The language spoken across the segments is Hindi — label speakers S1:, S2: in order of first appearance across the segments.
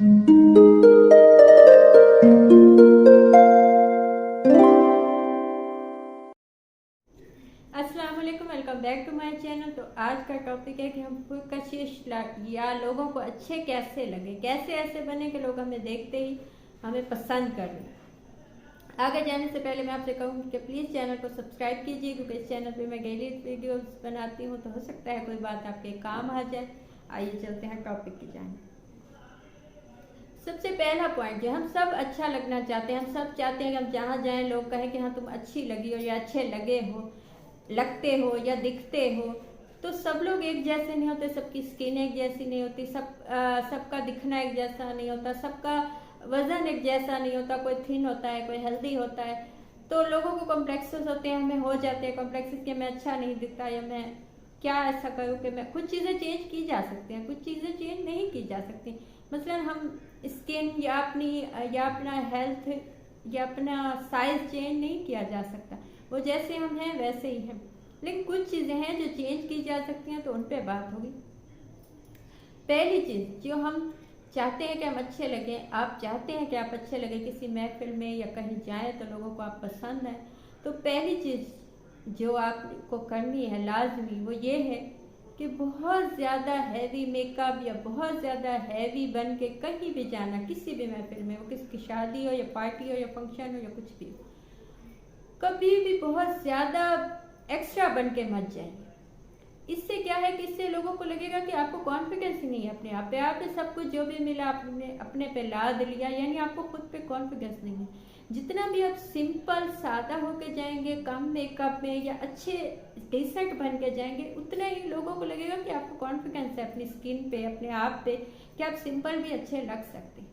S1: अस्सलाम वालेकुम, welcome back to my channel. तो आज का टॉपिक है कि हम कशिश या लोगों को अच्छे कैसे लगे, कैसे ऐसे बने कि लोग हमें देखते ही हमें पसंद कर लें। आगे जाने से पहले मैं आपसे कहूँगी कि प्लीज़ चैनल को सब्सक्राइब कीजिए, क्योंकि इस चैनल पे मैं डेली वीडियोस बनाती हूँ, तो हो सकता है कोई बात आपके काम आ जाए। आइए चलते हैं टॉपिक की जाने। सबसे पहला पॉइंट, जो हम सब अच्छा लगना चाहते हैं, हम सब चाहते हैं कि हम जहाँ जाएं लोग कहें कि हाँ तुम अच्छी लगी हो या अच्छे लगते हो या दिखते हो। तो सब लोग एक जैसे नहीं होते, सबकी स्किन एक जैसी नहीं होती, सबका दिखना एक जैसा नहीं होता, सबका वजन एक जैसा नहीं होता, कोई थिन होता है, कोई हेल्दी होता है। तो लोगों को कॉम्प्लेक्सेस होते हैं, हमें हो जाते हैं कॉम्प्लेक्सेस कि मैं अच्छा नहीं दिखता, या मैं क्या ऐसा करूँ कि मैं कुछ चीज़ें चेंज की जा सकती हैं, कुछ चीज़ें चेंज नहीं की जा सकती। मसलन हम स्किन या अपना हेल्थ या अपना साइज चेंज नहीं किया जा सकता, वो जैसे हम हैं वैसे ही हैं। लेकिन कुछ चीज़ें हैं जो चेंज की जा सकती हैं, तो उन पर बात होगी। पहली चीज़, जो हम चाहते हैं कि हम अच्छे लगें, आप चाहते हैं कि आप अच्छे लगें किसी महफिल में या कहीं जाएं तो लोगों को आप पसंद आए, तो पहली चीज़ जो आपको करनी है लाजमी, वो ये है कि बहुत ज़्यादा हैवी मेकअप या बहुत ज़्यादा हैवी बन के कहीं भी जाना, किसी भी महफिल में, वो किसी की शादी हो या पार्टी हो या फंक्शन हो या कुछ भी हो, कभी भी बहुत ज़्यादा एक्स्ट्रा बन के मत जाइए। इससे क्या है कि इससे लोगों को लगेगा कि आपको कॉन्फिडेंस ही नहीं है अपने आप पे, आपने सब कुछ जो भी मिला आपने अपने पे लाद लिया, यानी आपको खुद पे कॉन्फिडेंस नहीं है। जितना भी आप सिंपल सादा होके जाएंगे, कम मेकअप में या अच्छे डिसेंट बन के जाएंगे, उतना ही लोगों को लगेगा कि आपको कॉन्फिडेंस है अपनी स्किन पे, अपने आप पे, कि आप सिंपल भी अच्छे लग सकते हैं।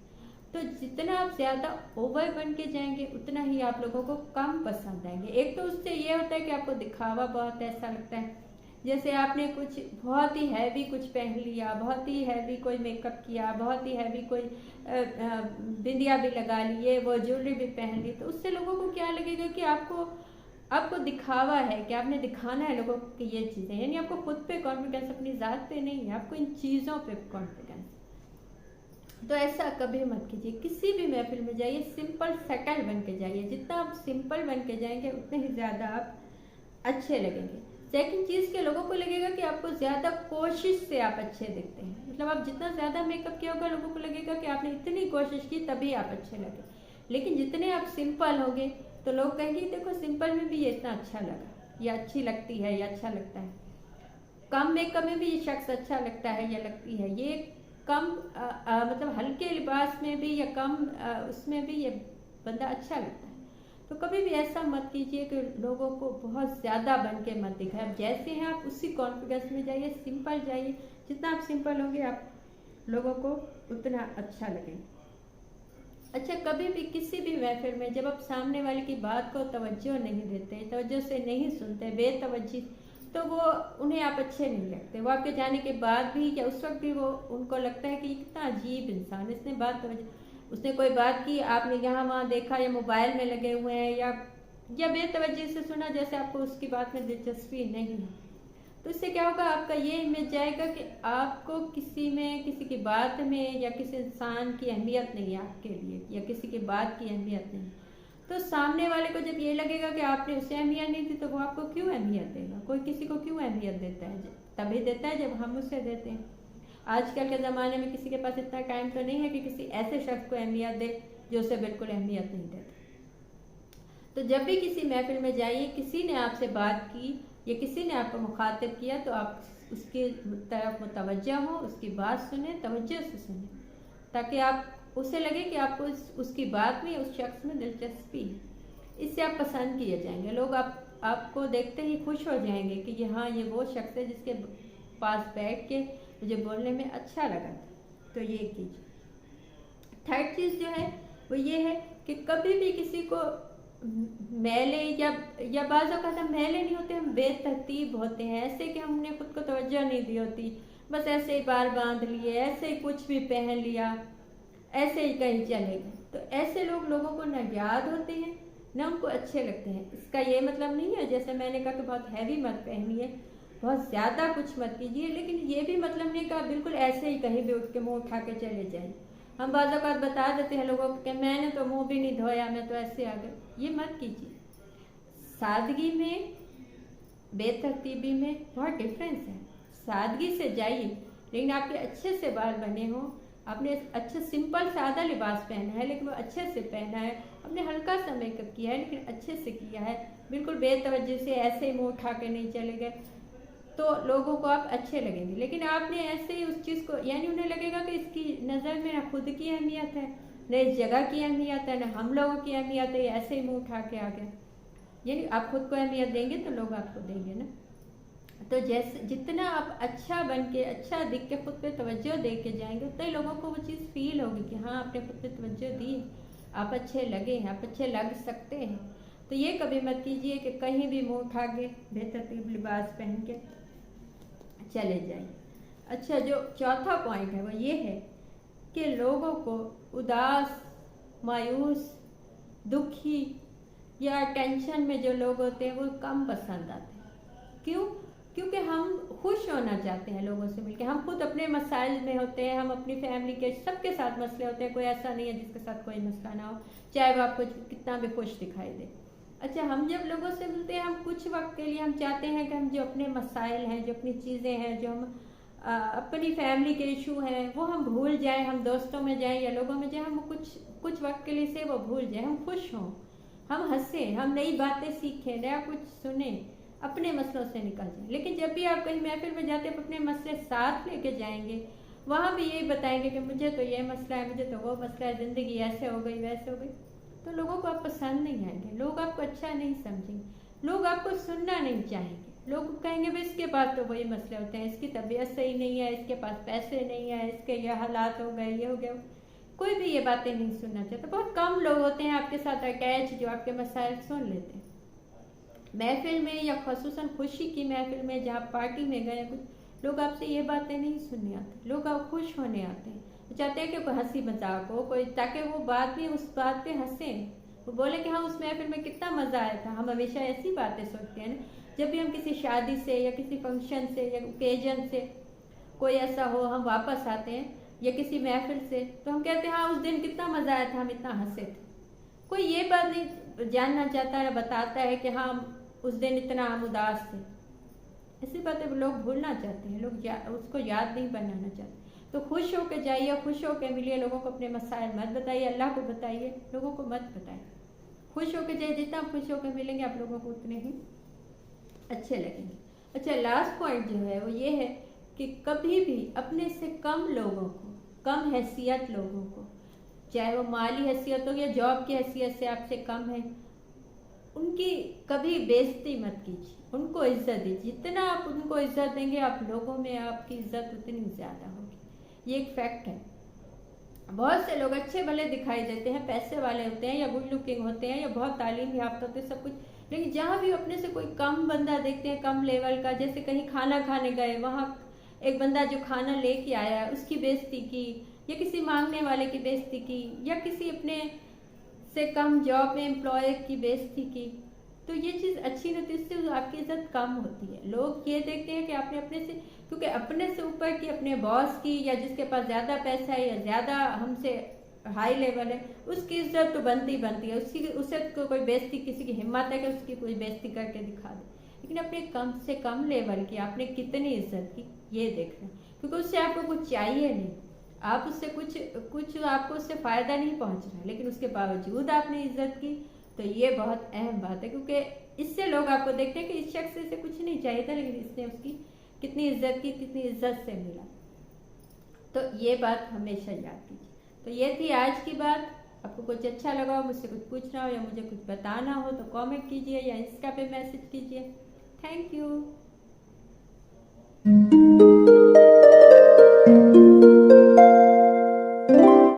S1: तो जितना आप ज़्यादा ओवर बन के जाएंगे, उतना ही आप लोगों को कम पसंद आएंगे। एक तो उससे ये होता है कि आपको दिखावा बहुत ऐसा लगता है, जैसे आपने कुछ बहुत ही हैवी कुछ पहन लिया, बहुत ही हैवी कोई मेकअप किया, बहुत ही हैवी कोई बिंदिया भी लगा लिए, वो ज्वेलरी भी पहन ली, तो उससे लोगों को क्या लगेगा कि आपको दिखावा है, कि आपने दिखाना है लोगों को कि ये चीज़ें, यानी आपको खुद पे कॉन्फिडेंस, अपनी ज़ात पे नहीं है, आपको इन चीज़ों पे कॉन्फिडेंस। तो ऐसा कभी मत कीजिए। किसी भी महफिल में जाइए, सिंपल सेटल बन के जाइए। जितना आप सिंपल बन के जाएंगे, उतने ही ज़्यादा आप अच्छे लगेंगे। सेकंड चीज़ के लोगों को लगेगा कि आपको ज़्यादा कोशिश से आप अच्छे दिखते हैं, मतलब आप जितना ज़्यादा मेकअप किया होगा, लोगों को लगेगा कि आपने इतनी कोशिश की तभी आप अच्छे लगे। लेकिन जितने आप सिंपल होंगे, तो लोग कहेंगे देखो सिंपल में भी ये इतना अच्छा लगा, या अच्छी लगती है, या अच्छा लगता है। कम मेकअप में भी ये शख्स अच्छा लगता है या लगती है, ये कम मतलब हल्के लिबास में भी या कम उसमें भी ये बंदा अच्छा लगता है। तो कभी भी ऐसा मत कीजिए कि लोगों को बहुत ज़्यादा बन के मत दिखाए। आप जैसे हैं आप उसी कॉन्फिडेंस में जाइए, सिंपल जाइए। जितना आप सिंपल होंगे, आप लोगों को उतना अच्छा लगेगा। अच्छा, कभी भी किसी भी महफिल में जब आप सामने वाले की बात को तवज्जो नहीं देते, तवज्जो से नहीं सुनते, बेतवज्जी, तो वो उन्हें आप अच्छे नहीं लगते। वो आपके जाने के बाद भी या उस वक्त भी वो उनको लगता है कि कितना अजीब इंसान, उसने कोई बात की, आपने यहाँ वहाँ देखा या मोबाइल में लगे हुए हैं या बेतवज्जी से सुना, जैसे आपको उसकी बात में दिलचस्पी नहीं है। तो इससे क्या होगा, आपका ये इमेज जाएगा कि आपको किसी की बात में या किसी इंसान की अहमियत नहीं है आपके लिए, या किसी की बात की अहमियत नहीं। तो सामने वाले को जब ये लगेगा कि आपने उसे अहमियत नहीं दी, तो वो आपको क्यों अहमियत देगा? कोई किसी को क्यों अहमियत देता है? तभी देता है जब हम उसे देते हैं। आजकल के ज़माने में किसी के पास इतना टाइम तो नहीं है कि किसी ऐसे शख्स को अहमियत दे जो उसे बिल्कुल अहमियत नहीं देता। तो जब भी किसी महफिल में जाइए, किसी ने आपसे बात की या किसी ने आपको मुखातिब किया, तो आप उसकी तरफ मुतवज्जा हो, उसकी बात सुने, तवज्जो से सुने, ताकि आप उसे लगे कि आपको उसकी बात में, उस शख्स में दिलचस्पी है। इससे आप पसंद किए जाएंगे। लोग आपको देखते ही खुश हो जाएंगे कि हाँ ये वो शख्स है जिसके पास बैठ के मुझे बोलने में अच्छा लगा था। तो ये कीजिए। थर्ड चीज़ जो है वो ये है कि कभी भी किसी को मैले या बाज़ औक़ात हम मैले नहीं होते, हम बेतरतीब होते हैं, ऐसे कि हमने खुद को तवज्जो नहीं दी होती, बस ऐसे ही बाल बांध लिए, ऐसे ही कुछ भी पहन लिया, ऐसे ही कहीं चले गए। तो ऐसे लोगों को न याद होते हैं, न उनको अच्छे लगते हैं। इसका ये मतलब नहीं है, जैसे मैंने कहा कि बहुत हैवी मत पहनिए, बहुत ज़्यादा कुछ मत कीजिए, लेकिन ये भी मतलब नहीं कि आप बिल्कुल ऐसे ही कहीं भी उठ के मुँह उठा के चले जाएं। हम बाज़ औक़ात बता देते हैं लोगों को कि मैंने तो मुंह भी नहीं धोया, मैं तो ऐसे आ गई। ये मत कीजिए। सादगी में बेतरतीबी में बहुत डिफरेंस है। सादगी से जाइए, लेकिन आपके अच्छे से बाल बने हों, आपने अच्छा सिंपल सादा लिबास पहना है लेकिन वो अच्छे से पहना है, आपने हल्का सा मेकअप किया है लेकिन अच्छे से किया है, बिल्कुल बेतवज्जो से ऐसे ही मुँह उठा के नहीं चले गए, तो लोगों को आप अच्छे लगेंगे। लेकिन आपने ऐसे ही उस चीज़ को, यानी उन्हें लगेगा कि इसकी नज़र में ना खुद की अहमियत है, न इस जगह की अहमियत है, न हम लोगों की अहमियत है, ऐसे ही मुँह उठा के आ गया। यानी आप खुद को अहमियत देंगे तो लोग आपको देंगे ना। तो जैसे जितना आप अच्छा बन के, अच्छा दिख के खुद पे तवज्जो दे के जाएंगे, उतना ही लोगों को वो चीज़ फील होगी कि हाँ आपने खुद पे तवज्जो दी, आप अच्छे लगे हैं, आप अच्छे लग सकते हैं। तो ये कभी मत कीजिए कि कहीं भी मुँह उठा के बेतरतीब लिबास पहन के चले जाइए। अच्छा, जो चौथा पॉइंट है वो ये है कि लोगों को उदास, मायूस, दुखी या टेंशन में जो लोग होते हैं वो कम पसंद आते हैं। क्यों? क्योंकि हम खुश होना चाहते हैं लोगों से मिलकर। हम खुद अपने मसाइल में होते हैं, हम अपनी फैमिली के सबके साथ मसले होते हैं, कोई ऐसा नहीं है जिसके साथ कोई मसला ना हो, चाहे वो आपको कितना भी खुश दिखाई दे। अच्छा, हम जब लोगों से मिलते हैं, हम कुछ वक्त के लिए हम चाहते हैं कि हम जो अपने मसाइल हैं, जो अपनी चीज़ें हैं, जो हम अपनी फैमिली के इशू हैं, वो हम भूल जाएं, हम दोस्तों में जाएं या लोगों में जाएं, हम कुछ वक्त के लिए से वो भूल जाएं, हम खुश हों, हम हंसें, हम नई बातें सीखें, नया कुछ सुने, अपने मसलों से निकल जाएं। लेकिन जब भी आप कहीं महफिल में जाते हैं, अपने मसले साथ लेके जाएंगे, वहाँ भी यही बताएंगे कि मुझे तो ये मसला है, मुझे तो वो मसला है, ज़िंदगी ऐसे हो गई, वैसे हो गई, तो लोगों को आप पसंद नहीं आएंगे, लोग आपको अच्छा नहीं समझेंगे, लोग आपको सुनना नहीं चाहेंगे। लोग कहेंगे भाई इसके पास तो वही मसले होते हैं, इसकी तबीयत सही नहीं है, इसके पास पैसे नहीं है, इसके ये हालात हो गए, ये हो गया। कोई भी ये बातें नहीं सुनना चाहता। बहुत कम लोग होते हैं आपके साथ अटैच जो आपके मसाइल सुन लेते हैं। महफिल में या खसूसन खुशी की महफिल में, जहाँ पार्टी में गए, कुछ लोग आपसे ये बातें नहीं सुनने आते, लोग आप खुश होने आते हैं, वो चाहते हैं कि कोई हंसी मजाक हो, कोई, ताकि वो बाद में उस बात पे हंसें, वो बोले कि हाँ उस महफिल में कितना मज़ा आया था। हम हमेशा ऐसी बातें सोचते हैं ना, जब भी हम किसी शादी से या किसी फंक्शन से या ओकेजन से कोई ऐसा हो, हम वापस आते हैं या किसी महफिल से, तो हम कहते हैं हाँ उस दिन कितना मज़ा आया था, हम इतना हंसे थे। कोई ये बात नहीं जानना चाहता है, बताता है कि हाँ उस दिन इतना हम उदास थे। ऐसी बातें लोग भूलना चाहते हैं, लोग उसको याद नहीं बनाना चाहते। तो खुश होकर जाइए, खुश होकर मिलिए, लोगों को अपने मसाइल मत बताइए, अल्लाह को बताइए, लोगों को मत बताइए। खुश होकर जाइए, जितना खुश होकर मिलेंगे आप लोगों को उतने ही अच्छे लगेंगे। अच्छा, लास्ट पॉइंट जो है वो ये है कि कभी भी अपने से कम लोगों को, कम हैसियत लोगों को, चाहे वो माली हैसियत हो या जॉब की हैसियत से आपसे कम है, उनकी कभी बेइज्जती मत कीजिए, उनको इज्जत दीजिए। जितना आप उनको इज्जत देंगे, आप लोगों में आपकी इज्जत उतनी ज़्यादा होगी। ये एक फैक्ट है। बहुत से लोग अच्छे भले दिखाई देते हैं, पैसे वाले होते हैं या गुड लुकिंग होते हैं या बहुत तालीम याफ्ता होते हैं, सब कुछ, लेकिन जहाँ भी अपने से कोई कम बंदा देखते हैं, कम लेवल का, जैसे कहीं खाना खाने गए, वहाँ एक बंदा जो खाना लेके आया है उसकी बेइज्जती की, या किसी मांगने वाले की बेइज्जती की, या किसी अपने से कम जॉब में एम्प्लॉय की बेइज्जती की, तो ये चीज़ अच्छी नहीं होती, इससे आपकी इज्जत कम होती है। लोग ये देखते हैं कि आपने अपने से, क्योंकि अपने से ऊपर की, अपने बॉस की, या जिसके पास ज़्यादा पैसा है या ज़्यादा हमसे हाई लेवल है, उसकी इज्जत तो बनती ही बनती है, उससे कोई बेइज्जती, किसी की हिम्मत है कि उसकी कोई बेइज्जती करके दिखा दे। लेकिन अपने कम से कम लेवल की आपने कितनी इज्जत की, ये देखना, क्योंकि उससे आपको कुछ चाहिए नहीं, आप उससे कुछ आपको उससे फ़ायदा नहीं पहुंच रहा, लेकिन उसके बावजूद आपने इज्जत की, तो ये बहुत अहम बात है। क्योंकि इससे लोग आपको देखते हैं कि इस शख्स से कुछ नहीं चाहिए था, लेकिन इसने उसकी कितनी इज्जत की, कितनी इज्जत से मिला। तो ये बात हमेशा याद कीजिए। तो ये थी आज की बात। आपको कुछ अच्छा लगा हो, मुझसे कुछ पूछना हो या मुझे कुछ बताना हो तो कमेंट कीजिए या इंस्टा पे मैसेज कीजिए। Thank you.